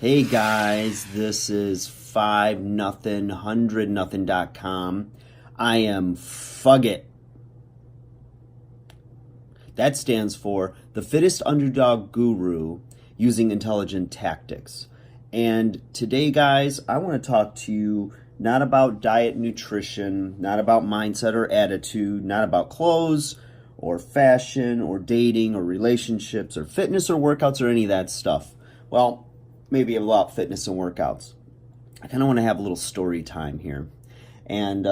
Hey guys, this is 5nothing100nothing.com. I am Fugget. That stands for the fittest underdog guru using intelligent tactics. And today, guys, I want to talk to you not about diet, nutrition, not about mindset or attitude, not about clothes or fashion or dating or relationships or fitness or workouts or any of that stuff. Well, maybe about fitness and workouts. I kind of want to have a little story time here. And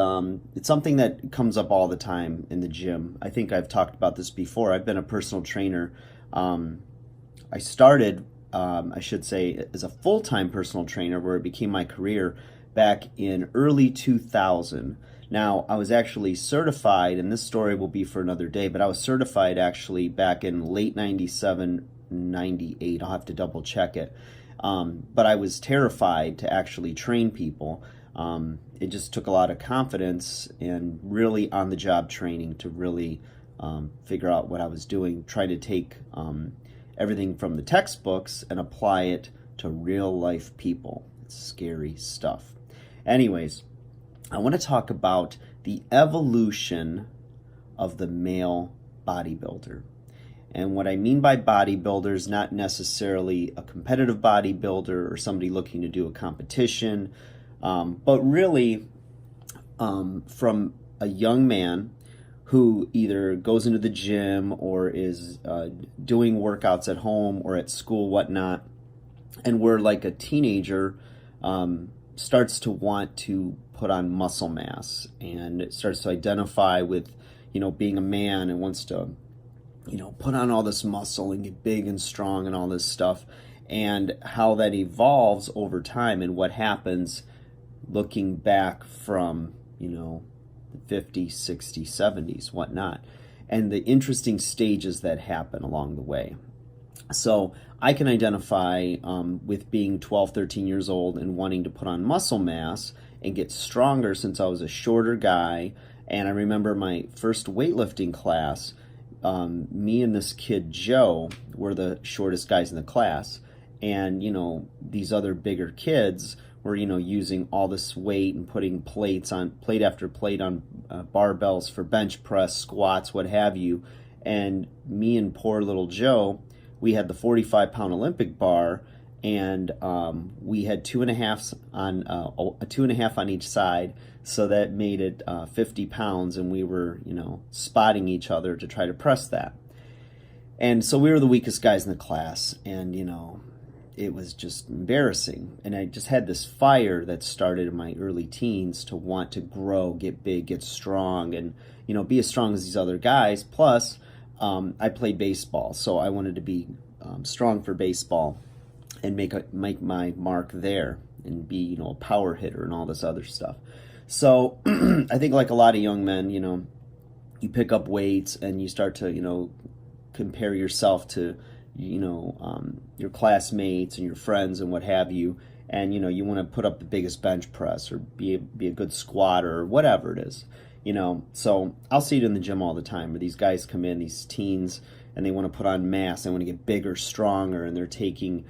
it's something that comes up all the time in the gym. I think I've talked about this before. I've been a personal trainer. I started, I should say, as a full-time personal trainer where it became my career back in early 2000. Now, I was actually certified, and this story will be for another day, but I was certified actually back in late 97, 98. I'll have to double check it. But I was terrified to actually train people. It just took a lot of confidence and really on-the-job training to really figure out what I was doing, try to take everything from the textbooks and apply it to real-life people. It's scary stuff. Anyways, I want to talk about the evolution of the male bodybuilder. And what I mean by bodybuilder is not necessarily a competitive bodybuilder or somebody looking to do a competition, but really from a young man who either goes into the gym or is doing workouts at home or at school, whatnot, and where like a teenager starts to want to put on muscle mass and starts to identify with, being a man and wants to put on all this muscle and get big and strong and all this stuff, and how that evolves over time and what happens looking back from, the 50s, 60s, 70s, whatnot, and the interesting stages that happen along the way. So I can identify with being 12, 13 years old and wanting to put on muscle mass and get stronger since I was a shorter guy. And I remember my first weightlifting class, me and this kid Joe were the shortest guys in the class, and these other bigger kids were using all this weight and putting plate after plate on barbells for bench press, squats, what have you. And me and poor little Joe, we had the 45-pound Olympic bar, and we had 2.5 on a 2.5 on each side, so that made it 50 pounds, and we were spotting each other to try to press that. And so we were the weakest guys in the class, and it was just embarrassing. And I just had this fire that started in my early teens to want to grow, get big, get strong, and be as strong as these other guys. Plus I played baseball, so I wanted to be strong for baseball and make my mark there and be a power hitter and all this other stuff. So I think like a lot of young men, you pick up weights and you start to compare yourself to your classmates and your friends and what have you, and you want to put up the biggest bench press or be a good squatter or whatever it is. So I'll see it in the gym all the time where these guys come in, these teens, and they want to put on mass, they want to get bigger, stronger, and they're taking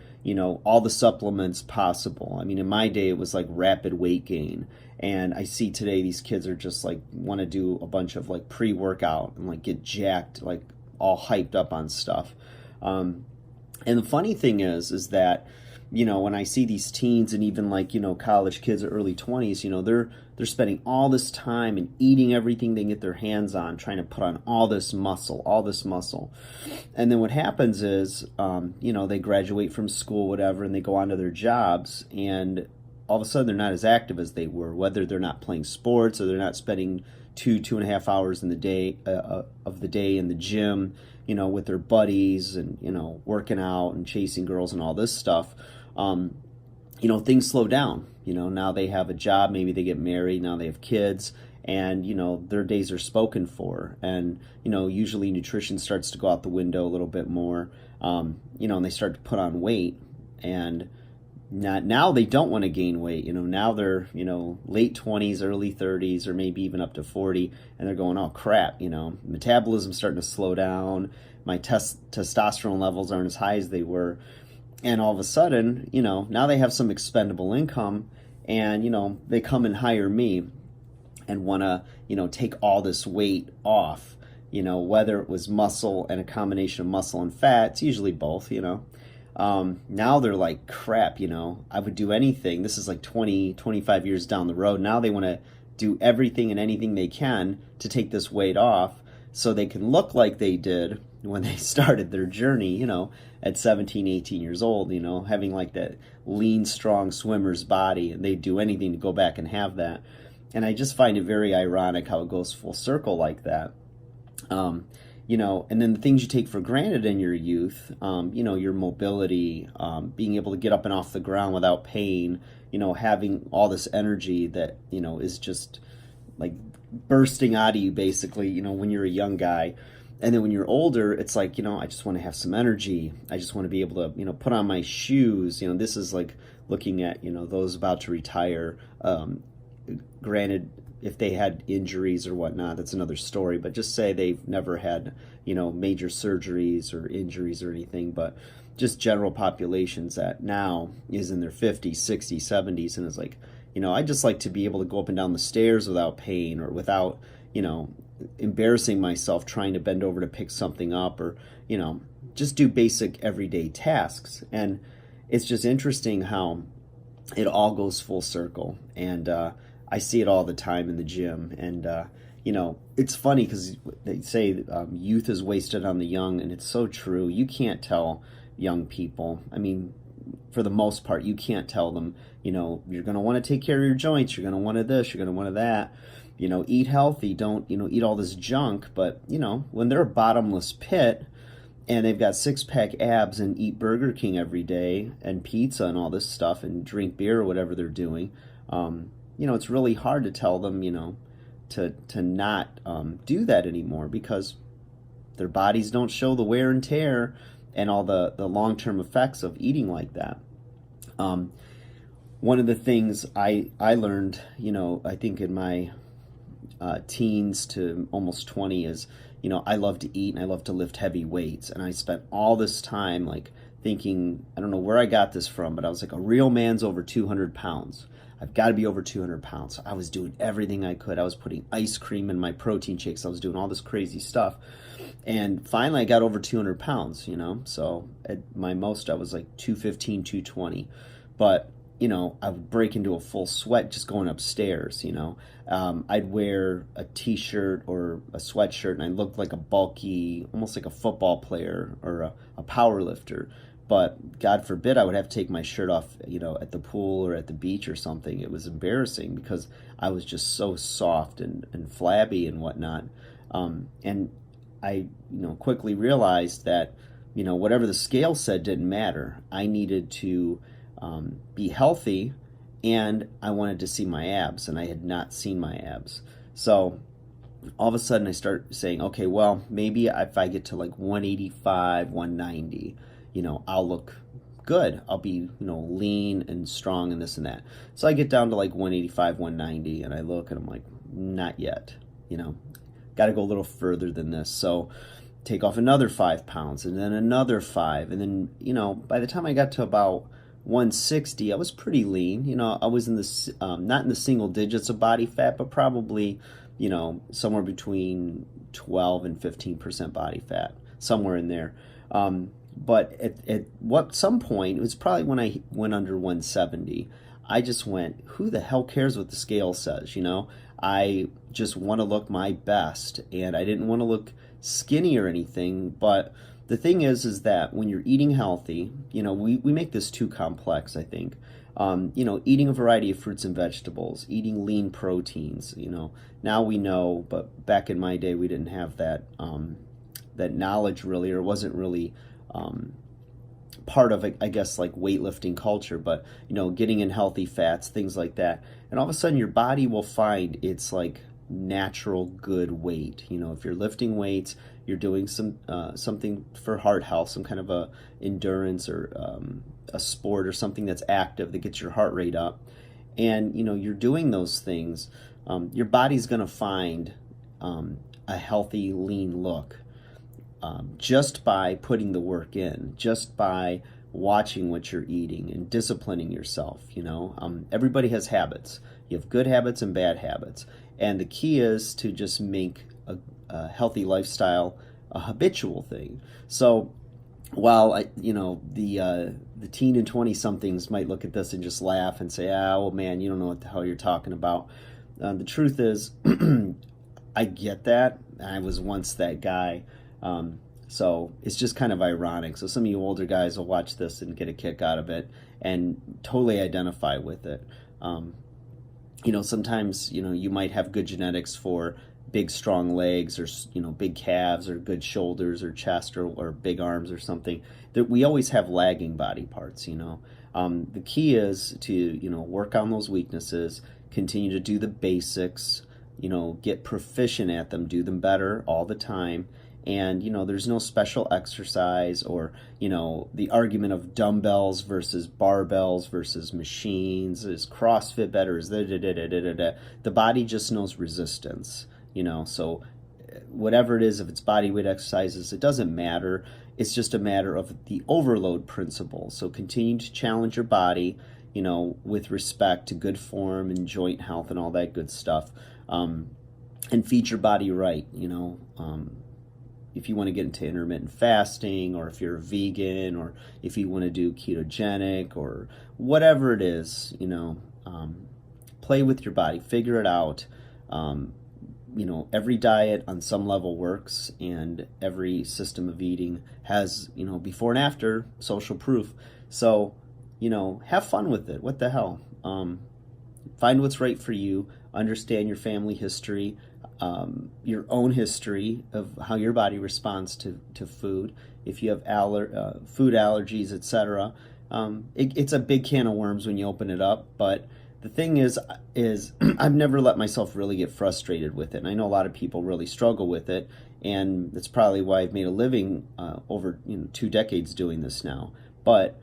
all the supplements possible. I mean, in my day it was like rapid weight gain, and I see today these kids are just like want to do a bunch of like pre-workout and like get jacked, like all hyped up on stuff. And the funny thing is that when I see these teens and even like college kids or early 20s, they're spending all this time and eating everything they can get their hands on, trying to put on all this muscle, and then what happens is they graduate from school, whatever, and they go on to their jobs, and all of a sudden they're not as active as they were, whether they're not playing sports or they're not spending 2.5 hours in the day of the day in the gym, with their buddies and working out and chasing girls and all this stuff. Things slow down. Now they have a job, maybe they get married, now they have kids, and their days are spoken for, and usually nutrition starts to go out the window a little bit more, and they start to put on weight, and now they don't want to gain weight. Now they're late 20s, early 30s, or maybe even up to 40, and they're going, oh crap, metabolism's starting to slow down, my testosterone levels aren't as high as they were. And all of a sudden, now they have some expendable income, and they come and hire me and want to take all this weight off, whether it was muscle and a combination of muscle and fat. It's usually both. Now they're like, crap, I would do anything. This is like 20, 25 years down the road. Now they want to do everything and anything they can to take this weight off so they can look like they did when they started their journey, at 17, 18 years old, having like that lean, strong swimmer's body, and they'd do anything to go back and have that. And I just find it very ironic how it goes full circle like that. And then the things you take for granted in your youth, your mobility, being able to get up and off the ground without pain, having all this energy that, is just like bursting out of you basically, when you're a young guy. And then when you're older, it's like, I just want to have some energy. I just want to be able to, put on my shoes. This is like looking at, those about to retire. Granted, if they had injuries or whatnot, that's another story. But just say they've never had, major surgeries or injuries or anything. But just general populations that now is in their 50s, 60s, 70s. And it's like, I just like to be able to go up and down the stairs without pain or without, embarrassing myself trying to bend over to pick something up or, just do basic everyday tasks. And it's just interesting how it all goes full circle. And I see it all the time in the gym. And, it's funny because they say youth is wasted on the young, and it's so true. You can't tell young people, I mean, for the most part, you can't tell them, you're going to want to take care of your joints, you're going to want to this, you're going to want to that. Eat healthy, don't, eat all this junk. But, when they're a bottomless pit and they've got six-pack abs and eat Burger King every day and pizza and all this stuff and drink beer or whatever they're doing, it's really hard to tell them, to not do that anymore because their bodies don't show the wear and tear and all the long-term effects of eating like that. One of the things I learned, I think in my teens to almost 20 is, I love to eat and I love to lift heavy weights. And I spent all this time like thinking, I don't know where I got this from, but I was like, a real man's over 200 pounds. I've got to be over 200 pounds. So I was doing everything I could. I was putting ice cream in my protein shakes. I was doing all this crazy stuff. And finally I got over 200 pounds, So at my most I was like 215, 220. But I would break into a full sweat just going upstairs, I'd wear a t-shirt or a sweatshirt and I looked like a bulky, almost like a football player or a power lifter. But God forbid I would have to take my shirt off, at the pool or at the beach or something. It was embarrassing because I was just so soft and flabby and whatnot. And I, quickly realized that, whatever the scale said didn't matter. I needed to be healthy, and I wanted to see my abs, and I had not seen my abs. So all of a sudden I start saying, okay, well, maybe if I get to like 185, 190, I'll look good. I'll be, lean and strong and this and that. So I get down to like 185, 190, and I look and I'm like, not yet, got to go a little further than this. So take off another 5 pounds and then another 5. And then, by the time I got to about 160, I was pretty lean. I was in the not in the single digits of body fat, but probably, somewhere between 12 and 15% body fat, somewhere in there. But at some point, it was probably when I went under 170, I just went, who the hell cares what the scale says, I just want to look my best, and I didn't want to look skinny or anything. But the thing is that when you're eating healthy, we make this too complex, I think. Eating a variety of fruits and vegetables, eating lean proteins, now we know, but back in my day, we didn't have that, that knowledge really, or wasn't really, part of, I guess, like weightlifting culture, but, getting in healthy fats, things like that. And all of a sudden your body will find its like natural good weight. If you're lifting weights, you're doing something for heart health, some kind of a endurance or a sport or something that's active that gets your heart rate up, and you're doing those things, your body's going to find a healthy, lean look just by putting the work in, just by watching what you're eating and disciplining yourself. Everybody has habits. You have good habits and bad habits, and the key is to just make a healthy lifestyle a habitual thing. So while the teen and 20 somethings might look at this and just laugh and say, "Ah, well, man, you don't know what the hell you're talking about." The truth is, I get that. I was once that guy. So it's just kind of ironic. So some of you older guys will watch this and get a kick out of it and totally identify with it. Sometimes, you might have good genetics for big, strong legs, or, big calves, or good shoulders or chest, or big arms or something. We always have lagging body parts. The key is to, work on those weaknesses, continue to do the basics, get proficient at them, do them better all the time. And, there's no special exercise or, the argument of dumbbells versus barbells versus machines. Is CrossFit better? Is the body just knows resistance, so whatever it is, if it's body weight exercises, it doesn't matter. It's just a matter of the overload principle. So continue to challenge your body, with respect to good form and joint health and all that good stuff. And feed your body right, if you want to get into intermittent fasting, or if you're a vegan, or if you want to do ketogenic, or whatever it is, play with your body, figure it out. Every diet on some level works, and every system of eating has, before and after social proof. So, have fun with it. What the hell? Find what's right for you, understand your family history, your own history of how your body responds to food. If you have food allergies, etc., it's a big can of worms when you open it up. But the thing is I've never let myself really get frustrated with it. And I know a lot of people really struggle with it, and that's probably why I've made a living over 2 decades doing this now. But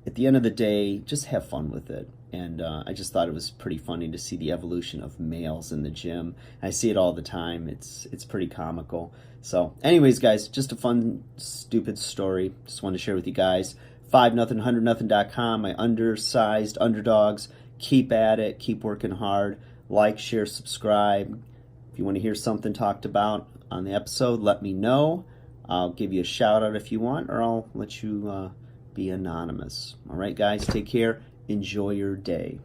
at the end of the day, just have fun with it. And I just thought it was pretty funny to see the evolution of males in the gym. I see it all the time. It's pretty comical. So anyways, guys, just a fun, stupid story. Just wanted to share with you guys. 5-0, 100-0.com, my undersized underdogs. Keep at it. Keep working hard. Like, share, subscribe. If you want to hear something talked about on the episode, let me know. I'll give you a shout out if you want, or I'll let you be anonymous. All right, guys, take care. Enjoy your day.